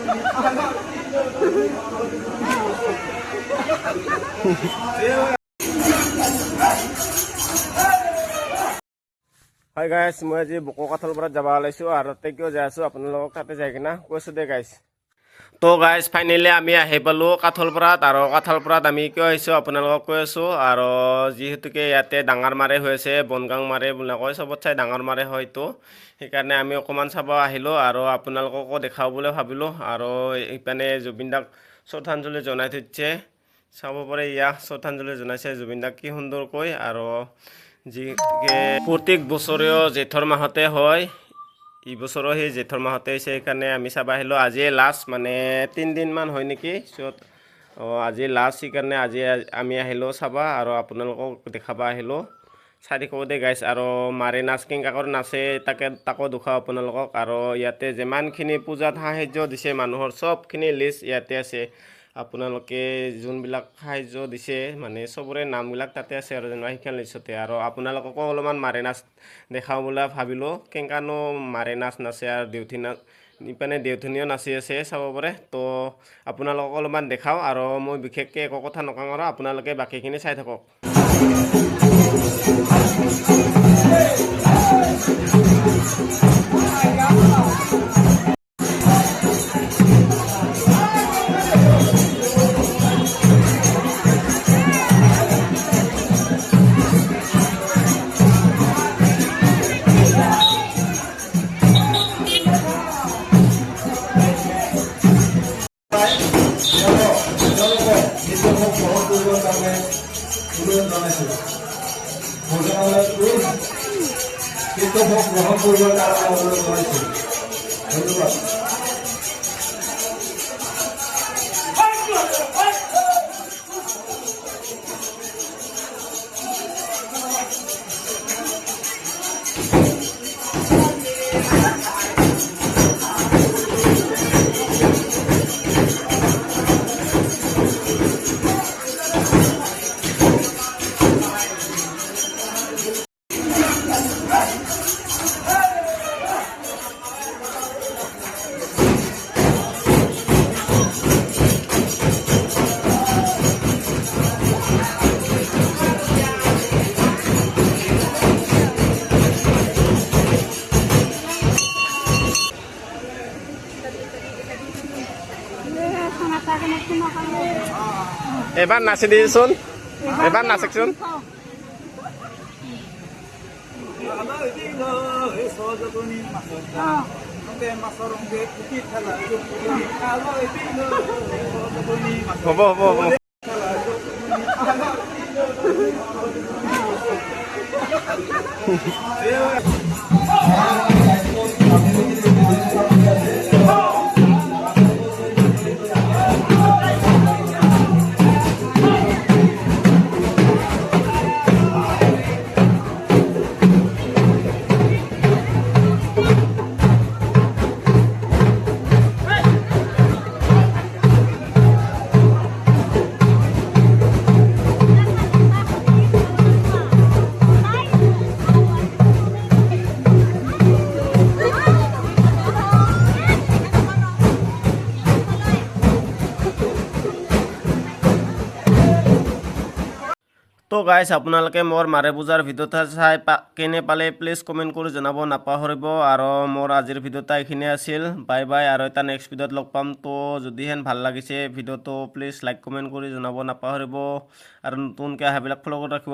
Hi guys, মই আজি বকো কাঠৰ পৰা যাব ওলাইছো আৰু তাতে কিয় যাই আছো আপোনালোকক তাতে যাই কিনা কৈছো দে গাইছ। তো গাইছ ফাইনেলি আমি আহি পালো কাঠলপৰাত আৰু কাঠলপৰাত আমি কিয় আহিছো আপোনালোকক কৈ আছো আৰু যিহেতুকে ইয়াতে ডাঙৰ মাৰে হৈ আছে বনগাং মাৰে বুলি কয় সবত চাই ডাঙৰ মাৰে হয়তো সেইকাৰণে আমি অকমান চাব আহিলো আৰু আপোনালোককো দেখাও বুলি ভাবিলো আৰু ইপানে জুবিন দাক শ্ৰদ্ধাঞ্জলি জনাই থৈছে চাব পাৰে ইয়া শ্ৰদ্ধাঞ্জলি জনাইছে জুবিন দাক কি সুন্দৰকৈ আৰু প্ৰত্যেক বছৰীয় জেঠৰ মাহতে হয় এই বছৰো সেই জেঠৰ মাহতে হৈছে সেইকাৰণে আমি চাব আহিলো আজি লাষ্ট মানে 3 দিন মান হয় নেকি আজি লাষ্ট সেইকাৰণে আজি আমি আহিলো চাব আৰু আপোনালোকক দেখাব আহিলো চাৰিকোদে গাইছ আৰু মাৰে নাচ কিংকাকৰ নাচে তাকো দুখাও আপোনালোকক আৰু ইয়াতে যিমানখিনি পূজাত সাহায্য দিছে মানুহৰ সবখিনি লিষ্ট ইয়াতে আছে আপোনালোকে যোনবিলাক সাহায্য দিছে মানে সবৰে নামবিলাক তাতে আছে আৰু যেন সেইখন লিষ্টতে আৰু আপোনালোককো অলপমান মাৰে নাচ দেখাও বুলি ভাবিলো কেংকানো মাৰে নাচ নাচে আৰু দেউঠি নাচ ইপানে দেউঠনিও নাচি আছে চাব পাৰে তো আপোনালোকক অলপমান দেখাও আৰু মই বিশেষকৈ একো কথা নকওঁ আৰু আপোনালোকে বাকীখিনি চাই থাকক। এবাৰ নাচি দিছোন এবাৰ নাচকচোন হ'ব হ'ব হ'ব তো গাইছ আপোনালোকে মোৰ মাৰে পূজাৰ ভিডিঅ'টা চাই কেনে পালে প্লিজ কমেণ্ট কৰি জনাব নাপাহৰিব আৰু মোৰ আজিৰ ভিডিঅ'টা এইখিনিয়ে আছিল বাই বাই আৰু এটা নেক্সট ভিডিঅ'ত লগ পাম তো যদিহেন ভাল লাগিছে ভিডিঅ'টো প্লিজ লাইক কমেণ্ট কৰি জনাব নাপাহৰিব আৰু নতুনকৈ অহাবিলাক ফ'ল' কৰি ৰাখিব